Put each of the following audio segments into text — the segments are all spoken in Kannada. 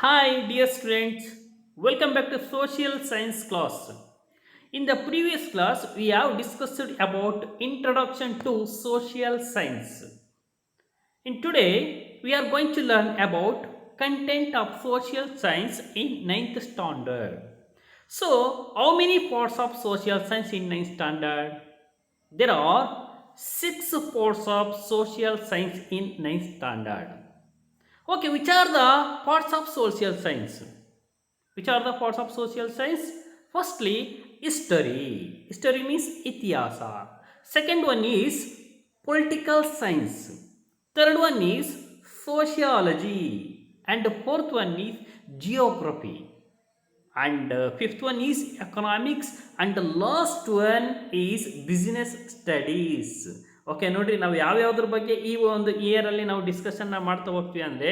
Hi, dear students. Welcome back to Social Science class. In the previous class, we have discussed about Introduction to Social Science. In today, we are going to learn about content of social science in ninth standard. So, how many parts of social science in ninth standard? There are six parts of social science in ninth standard. Okay, which are the parts of social science? Which are the parts of social science? Firstly, history. History means ityasa. Second one is political science. Third one is sociology. And the fourth one is geography. And fifth one is economics. And the last one is business studies. Okay ನೋಡ್ರಿ ನಾವು ಯಾವ್ಯಾವ್ದ್ರ ಬಗ್ಗೆ ಈ ಒಂದು ಇಯರಲ್ಲಿ ನಾವು ಡಿಸ್ಕಷನ್ನ ಮಾಡ್ತಾ ಹೋಗ್ತೀವಿ ಅಂದರೆ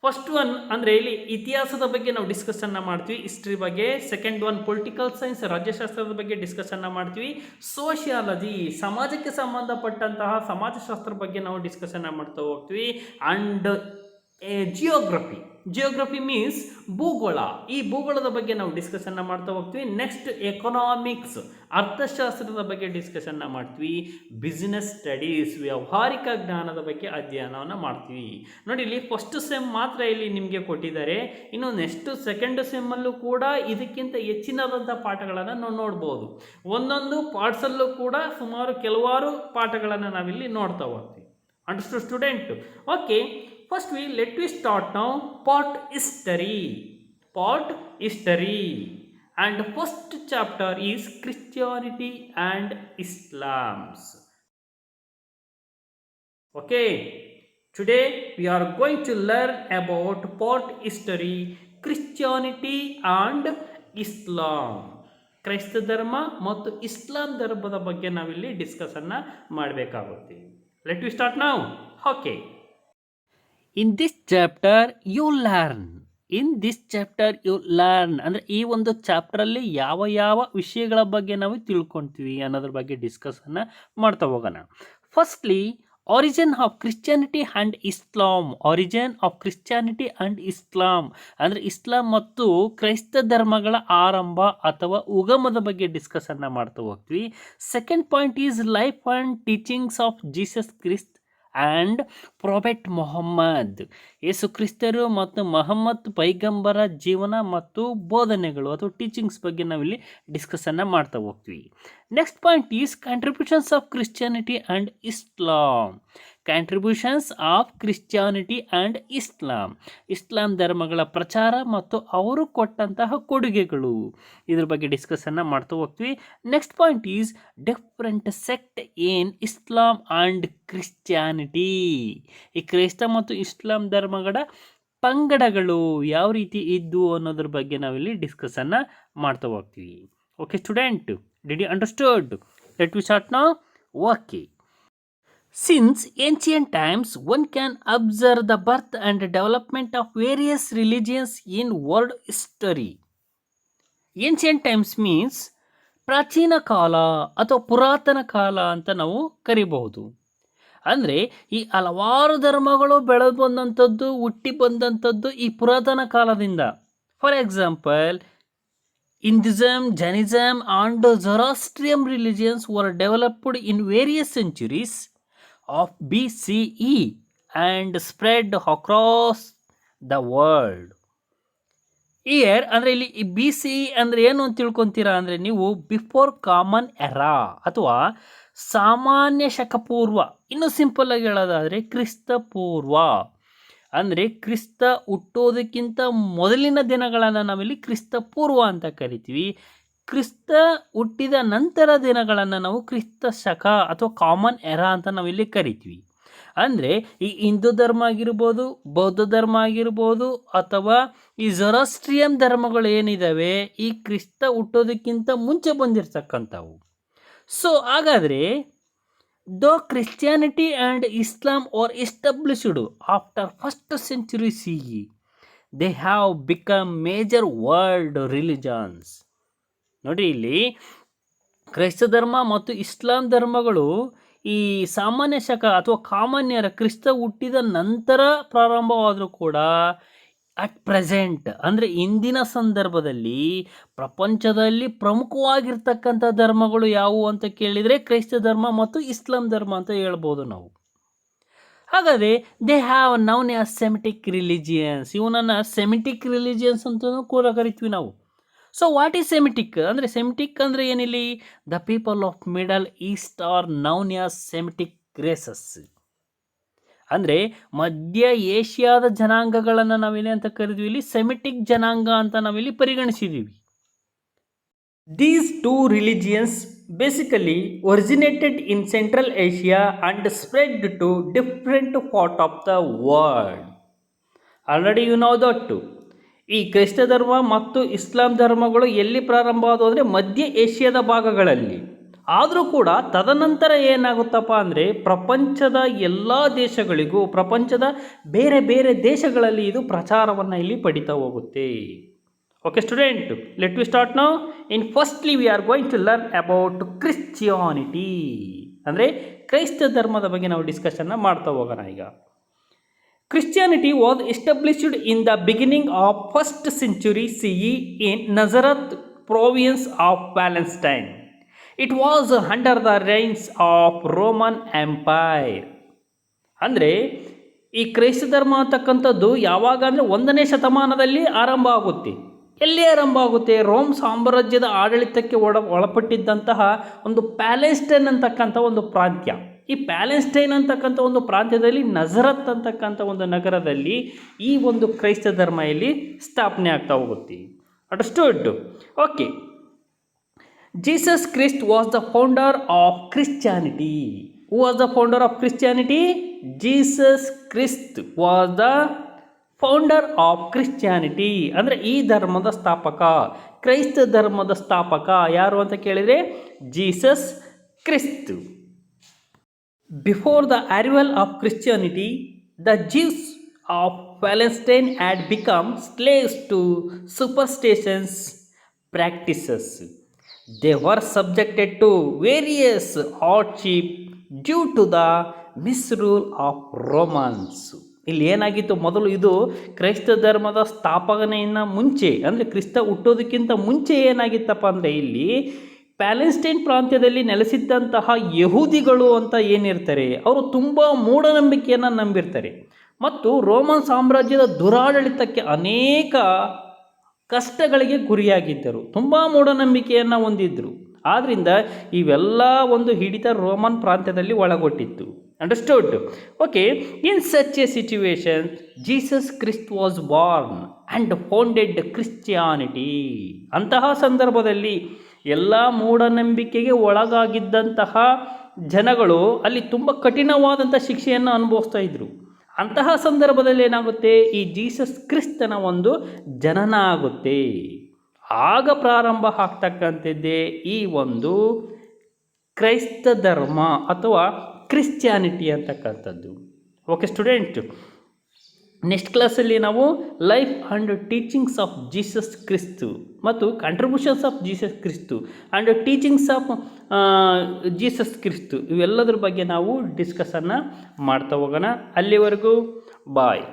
ಫಸ್ಟ್ ಒನ್ ಅಂದರೆ ಇಲ್ಲಿ ಇತಿಹಾಸದ ಬಗ್ಗೆ ನಾವು ಡಿಸ್ಕಷನ್ನ ಮಾಡ್ತೀವಿ, ಹಿಸ್ಟ್ರಿ ಬಗ್ಗೆ. ಸೆಕೆಂಡ್ ಒನ್ ಪೊಲಿಟಿಕಲ್ ಸೈನ್ಸ್, ರಾಜ್ಯಶಾಸ್ತ್ರದ ಬಗ್ಗೆ ಡಿಸ್ಕಷನ್ನ ಮಾಡ್ತೀವಿ. ಸೋಷಿಯಾಲಜಿ, ಸಮಾಜಕ್ಕೆ ಸಂಬಂಧಪಟ್ಟಂತಹ ಸಮಾಜಶಾಸ್ತ್ರ ಬಗ್ಗೆ ನಾವು ಡಿಸ್ಕಷನ್ನ ಮಾಡ್ತಾ ಹೋಗ್ತೀವಿ. ಆ್ಯಂಡ್ ಜಿಯೋಗ್ರಫಿ, ಜಿಯೋಗ್ರಫಿ ಮೀನ್ಸ್ ಭೂಗೋಳ, ಈ ಭೂಗೋಳದ ಬಗ್ಗೆ ನಾವು ಡಿಸ್ಕಷನ್ನ ಮಾಡ್ತಾ ಹೋಗ್ತೀವಿ. ನೆಕ್ಸ್ಟ್ ಎಕನಾಮಿಕ್ಸ್, ಅರ್ಥಶಾಸ್ತ್ರದ ಬಗ್ಗೆ ಡಿಸ್ಕಷನ್ನ ಮಾಡ್ತೀವಿ. ಬಿಸ್ನೆಸ್ ಸ್ಟಡೀಸ್, ವ್ಯಾವಹಾರಿಕ ಜ್ಞಾನದ ಬಗ್ಗೆ ಅಧ್ಯಯನವನ್ನು ಮಾಡ್ತೀವಿ. ನೋಡಿ, ಇಲ್ಲಿ ಫಸ್ಟ್ ಸೆಮ್ ಮಾತ್ರ ಇಲ್ಲಿ ನಿಮಗೆ ಕೊಟ್ಟಿದ್ದಾರೆ. ಇನ್ನು ನೆಕ್ಸ್ಟ್ ಸೆಕೆಂಡ್ ಸೆಮ್ಮಲ್ಲೂ ಕೂಡ ಇದಕ್ಕಿಂತ ಹೆಚ್ಚಿನದಂಥ ಪಾಠಗಳನ್ನು ನಾವು ನೋಡ್ಬೋದು. ಒಂದೊಂದು ಪಾರ್ಟ್ಸಲ್ಲೂ ಕೂಡ ಸುಮಾರು ಕೆಲವಾರು ಪಾಠಗಳನ್ನು ನಾವಿಲ್ಲಿ ನೋಡ್ತಾ ಹೋಗ್ತೀವಿ. Understood student? Okay, first let me start now. Part history, and first chapter is Christianity and Islam's. Okay, today we are going to learn about part history, Christianity and Islam. ಕ್ರೈಸ್ತ ಧರ್ಮ ಮತ್ತು ಇಸ್ಲಾಂ ಧರ್ಮದ ಬಗ್ಗೆ ನಾವಿಲ್ಲಿ ಡಿಸ್ಕಸನ್ನು ಮಾಡಬೇಕಾಗುತ್ತೆ. Let we start now. Okay, in this chapter you learn. ಅಂದರೆ ಈ ಒಂದು ಚಾಪ್ಟರಲ್ಲಿ ಯಾವ ಯಾವ ವಿಷಯಗಳ ಬಗ್ಗೆ ನಾವು ತಿಳ್ಕೊಳ್ತೀವಿ ಅನ್ನೋದ್ರ ಬಗ್ಗೆ ಡಿಸ್ಕಸನ್ನು ಮಾಡ್ತಾ ಹೋಗೋಣ. Firstly, origin of Christianity and Islam. ಅಂದರೆ ಇಸ್ಲಾಂ ಮತ್ತು ಕ್ರೈಸ್ತ ಧರ್ಮಗಳ ಆರಂಭ ಅಥವಾ ಉಗಮದ ಬಗ್ಗೆ ಡಿಸ್ಕಸನ್ನು ಮಾಡ್ತಾ ಹೋಗ್ತೀವಿ. Second point is life and teachings of Jesus Christ and prophet Muhammad. Yesu ಕ್ರಿಸ್ತರು ಮತ್ತು ಮೊಹಮ್ಮದ್ ಪೈಗಂಬರ ಜೀವನ ಮತ್ತು ಬೋಧನೆಗಳು ಅಥವಾ ಟೀಚಿಂಗ್ಸ್ ಬಗ್ಗೆ ನಾವಿಲ್ಲಿ ಡಿಸ್ಕಸನ್ನು ಮಾಡ್ತಾ ಹೋಗ್ತೀವಿ. Next point is contributions of Christianity and Islam. Islam ಧರ್ಮಗಳ ಪ್ರಚಾರ ಮತ್ತು ಅವರು ಕೊಟ್ಟಂತಹ ಕೊಡುಗೆಗಳು, ಇದ್ರ ಬಗ್ಗೆ ಡಿಸ್ಕಸನ್ನು ಮಾಡ್ತಾ ಹೋಗ್ತೀವಿ. Next point is different sect in Islam and Christianity. ಈ ಕ್ರೈಸ್ತ ಮತ್ತು ಇಸ್ಲಾಂ ಧರ್ಮಗಳ ಪಂಗಡಗಳು ಯಾವ ರೀತಿ ಇದ್ದು ಅನ್ನೋದ್ರ ಬಗ್ಗೆ ನಾವಿಲ್ಲಿ ಡಿಸ್ಕಸನ್ನು ಮಾಡ್ತಾ ಹೋಗ್ತೀವಿ. Okay student, did you understood? Let we start now. Okay, since ancient times one can observe the birth and development of various religions in world history. Ancient times means ಪ್ರಾಚೀನ ಕಾಲ ಅಥವಾ ಪುರಾತನ ಕಾಲ ಅಂತ ನಾವು ಕರಿಬಹುದು. ಅಂದರೆ ಈ ಹಲವಾರು ಧರ್ಮಗಳು ಬೆಳೆದು ಬಂದಂಥದ್ದು, ಹುಟ್ಟಿ ಬಂದಂಥದ್ದು ಈ ಪುರಾತನ ಕಾಲದಿಂದ. For example, Hinduism, Jainism and Zoroastrian religions were developed in various centuries of BCE and spread across the world. Year ಅಂದರೆ ಇಲ್ಲಿ ಬಿ ಸಿ ಇ ಅಂದರೆ ಏನು ಅಂತ ತಿಳ್ಕೊತೀರಾ ಅಂದರೆ ನೀವು ಬಿಫೋರ್ ಕಾಮನ್ ಎರಾ ಅಥವಾ ಸಾಮಾನ್ಯ ಶಕಪೂರ್ವ. ಇನ್ನು ಸಿಂಪಲ್ ಆಗಿ ಹೇಳೋದಾದರೆ ಕ್ರಿಸ್ತ ಪೂರ್ವ ಅಂದರೆ ಕ್ರಿಸ್ತ ಹುಟ್ಟೋದಕ್ಕಿಂತ ಮೊದಲಿನ ದಿನಗಳನ್ನು ನಾವಿಲ್ಲಿ ಕ್ರಿಸ್ತ ಪೂರ್ವ ಅಂತ ಕರಿತೀವಿ. ಕ್ರಿಸ್ತ ಹುಟ್ಟಿದ ನಂತರ ದಿನಗಳನ್ನು ನಾವು ಕ್ರಿಸ್ತ ಶಕ ಅಥವಾ ಕಾಮನ್ ಎರಾ ಅಂತ ನಾವಿಲ್ಲಿ ಕರಿತೀವಿ. ಅಂದರೆ ಈ ಹಿಂದೂ ಧರ್ಮ ಆಗಿರ್ಬೋದು, ಬೌದ್ಧ ಧರ್ಮ ಆಗಿರ್ಬೋದು, ಅಥವಾ ಈ ಜೊರಾಸ್ಟ್ರಿಯನ್ ಧರ್ಮಗಳು ಏನಿದ್ದಾವೆ ಈ ಕ್ರಿಸ್ತ ಹುಟ್ಟೋದಕ್ಕಿಂತ ಮುಂಚೆ ಬಂದಿರತಕ್ಕಂಥವು. ಸೊ ಹಾಗಾದರೆ though Christianity and Islam are established after first century CE, they have become major world religions. ನೋಡಿ, ಇಲ್ಲಿ ಕ್ರೈಸ್ತ ಧರ್ಮ ಮತ್ತು ಇಸ್ಲಾಂ ಧರ್ಮಗಳು ಈ ಸಾಮಾನ್ಯ ಶಕ ಅಥವಾ ಕಾಮನ್ಯರ ಕ್ರಿಸ್ತ ಹುಟ್ಟಿದ ನಂತರ ಪ್ರಾರಂಭವಾದರೂ ಕೂಡ ಅಟ್ ಪ್ರೆಸೆಂಟ್ ಅಂದರೆ ಇಂದಿನ ಸಂದರ್ಭದಲ್ಲಿ ಪ್ರಪಂಚದಲ್ಲಿ ಪ್ರಮುಖವಾಗಿರ್ತಕ್ಕಂಥ ಧರ್ಮಗಳು ಯಾವುವು ಅಂತ ಕೇಳಿದರೆ ಕ್ರೈಸ್ತ ಧರ್ಮ ಮತ್ತು ಇಸ್ಲಾಂ ಧರ್ಮ ಅಂತ ಹೇಳ್ಬೋದು ನಾವು. ಹಾಗಾದರೆ they have known as Semitic religions, ಇವನನ್ನು ಸೆಮಿಟಿಕ್ ರಿಲಿಜಿಯನ್ಸ್ ಅಂತಲೂ ಕೂಡ ಕರಿತೀವಿ ನಾವು. ಸೊ ವಾಟ್ ಈಸ್ ಸೆಮಿಟಿಕ್ ಅಂದರೆ, ಸೆಮಿಟಿಕ್ ಅಂದರೆ ಏನಿಲ್ಲಿ the people of Middle East are known as Semitic races. ಅಂದರೆ ಮಧ್ಯ ಏಷ್ಯಾದ ಜನಾಂಗಗಳನ್ನು ನಾವಿಲ್ಲಿ ಅಂತ ಕರಿತೀವಿ, ಇಲ್ಲಿ ಸೆಮಿಟಿಕ್ ಜನಾಂಗ ಅಂತ ನಾವಿಲ್ಲಿ ಪರಿಗಣಿಸಿದ್ದೀವಿ. These two religions basically originated in Central Asia and spread to different parts of the world. Already you know that. ಈ ಕ್ರೈಸ್ತ ಧರ್ಮ ಮತ್ತು ಇಸ್ಲಾಂ ಧರ್ಮಗಳು ಎಲ್ಲಿ ಪ್ರಾರಂಭ ಆದವು ಅಂದರೆ ಮಧ್ಯ ಏಷ್ಯಾದ ಭಾಗಗಳಲ್ಲಿ. ಆದರೂ ಕೂಡ ತದನಂತರ ಏನಾಗುತ್ತಪ್ಪ ಅಂದರೆ ಪ್ರಪಂಚದ ಎಲ್ಲ ದೇಶಗಳಿಗೂ, ಪ್ರಪಂಚದ ಬೇರೆ ಬೇರೆ ದೇಶಗಳಲ್ಲಿ ಇದು ಪ್ರಚಾರವನ್ನು ಇಲ್ಲಿ ಪಡಿತಾ ಹೋಗುತ್ತೆ. Okay student, let me start now. In firstly we are going to learn about Christianity. ಅಂದರೆ ಕ್ರೈಸ್ತ ಧರ್ಮದ ಬಗ್ಗೆ ನಾವು ಡಿಸ್ಕಷನ್ನ ಮಾಡ್ತಾ ಹೋಗೋಣ ಈಗ. Christianity was established in the beginning of 1st century CE in Nazareth province of Palestine. It was under the reigns of Roman Empire. ಅಂದರೆ ಈ ಕ್ರೈಸ್ತ ಧರ್ಮ ಅಂತಕ್ಕಂಥದ್ದು ಯಾವಾಗ ಅಂದರೆ 1ನೇ ಶತಮಾನದಲ್ಲಿ ಆರಂಭ ಆಗುತ್ತೆ. ಎಲ್ಲಿ ಆರಂಭ ಆಗುತ್ತೆ? ರೋಮ್ ಸಾಮ್ರಾಜ್ಯದ ಆಡಳಿತಕ್ಕೆ ಒಳಪಟ್ಟಿದ್ದಂತಹ ಒಂದು ಪ್ಯಾಲೆಸ್ಟೈನ್ ಅಂತಕ್ಕಂಥ ಒಂದು ಪ್ರಾಂತ್ಯ. ಈ ಪ್ಯಾಲೆಸ್ಟೈನ್ ಅಂತಕ್ಕಂಥ ಒಂದು ಪ್ರಾಂತ್ಯದಲ್ಲಿ ನಜರತ್ ಅಂತಕ್ಕಂಥ ಒಂದು ನಗರದಲ್ಲಿ ಈ ಒಂದು ಕ್ರೈಸ್ತ ಧರ್ಮ ಇಲ್ಲಿ ಸ್ಥಾಪನೆ ಆಗ್ತಾ ಹೋಗುತ್ತೆ. Understood? Okay. Jesus Christ was the founder of Christianity. Who was the founder of Christianity? Jesus Christ was the founder of Christianity. ಅಂದರೆ ಈ ಧರ್ಮದ ಸ್ಥಾಪಕ, ಕ್ರೈಸ್ತ ಧರ್ಮದ ಸ್ಥಾಪಕ ಯಾರು ಅಂತ ಕೇಳಿದರೆ Jesus Christ. Before the arrival of Christianity, the Jews of Palestine had become slaves to superstitions practices. They were subjected to various hardship due to the misrule of Romans. ಇಲ್ಲಿ ಏನಾಗಿತ್ತು, ಮೊದಲು ಇದು ಕ್ರೈಸ್ತ ಧರ್ಮದ ಸ್ಥಾಪನೆಯನ್ನು ಮುಂಚೆ ಅಂದರೆ ಕ್ರಿಸ್ತ ಹುಟ್ಟೋದಕ್ಕಿಂತ ಮುಂಚೆ ಏನಾಗಿತ್ತಪ್ಪ ಅಂದರೆ ಇಲ್ಲಿ ಪ್ಯಾಲೆಸ್ಟೈನ್ ಪ್ರಾಂತ್ಯದಲ್ಲಿ ನೆಲೆಸಿದ್ದಂತಹ ಯಹೂದಿಗಳು ಅಂತ ಏನಿರ್ತಾರೆ ಅವರು ತುಂಬ ಮೂಢನಂಬಿಕೆಯನ್ನು ನಂಬಿರ್ತಾರೆ ಮತ್ತು ರೋಮನ್ ಸಾಮ್ರಾಜ್ಯದ ದುರಾಡಳಿತಕ್ಕೆ ಅನೇಕ ಕಷ್ಟಗಳಿಗೆ ಗುರಿಯಾಗಿದ್ದರು, ತುಂಬ ಮೂಢನಂಬಿಕೆಯನ್ನು ಹೊಂದಿದ್ದರು. ಆದ್ದರಿಂದ ಇವೆಲ್ಲ ಒಂದು ಹಿಡಿತ ರೋಮನ್ ಪ್ರಾಂತ್ಯದಲ್ಲಿ ಒಳಗೊಂಡಿತ್ತು. Understood? Okay. In such A situation Jesus Christ was Born and founded Christianity. ಅಂತಹ ಸಂದರ್ಭದಲ್ಲಿ ಎಲ್ಲ ಮೂಢನಂಬಿಕೆಗೆ ಒಳಗಾಗಿದ್ದಂತಹ ಜನಗಳು ಅಲ್ಲಿ ತುಂಬ ಕಠಿಣವಾದಂಥ ಶಿಕ್ಷೆಯನ್ನು ಅನುಭವಿಸ್ತಾ ಇದ್ದರು. ಅಂತಹ ಸಂದರ್ಭದಲ್ಲಿ ಏನಾಗುತ್ತೆ, ಈ ಜೀಸಸ್ ಕ್ರಿಸ್ತನ ಒಂದು ಜನನ ಆಗುತ್ತೆ. ಆಗ ಪ್ರಾರಂಭ ಆಗ್ತಕ್ಕಂಥದ್ದೇ ಈ ಒಂದು ಕ್ರೈಸ್ತ ಧರ್ಮ ಅಥವಾ ಕ್ರಿಶ್ಚಿಯಾನಿಟಿ ಅಂತಕ್ಕಂಥದ್ದು. ಓಕೆ ಸ್ಟೂಡೆಂಟ್, ನೆಕ್ಸ್ಟ್ ಕ್ಲಾಸಲ್ಲಿ ನಾವು life and teachings of Jesus Christ ಮತ್ತು contributions of Jesus Christ and teachings of Jesus Christ ಇವೆಲ್ಲದ್ರ ಬಗ್ಗೆ ನಾವು ಡಿಸ್ಕಸನ್ನು ಮಾಡ್ತಾ ಹೋಗೋಣ. ಅಲ್ಲಿವರೆಗೂ ಬಾಯ್.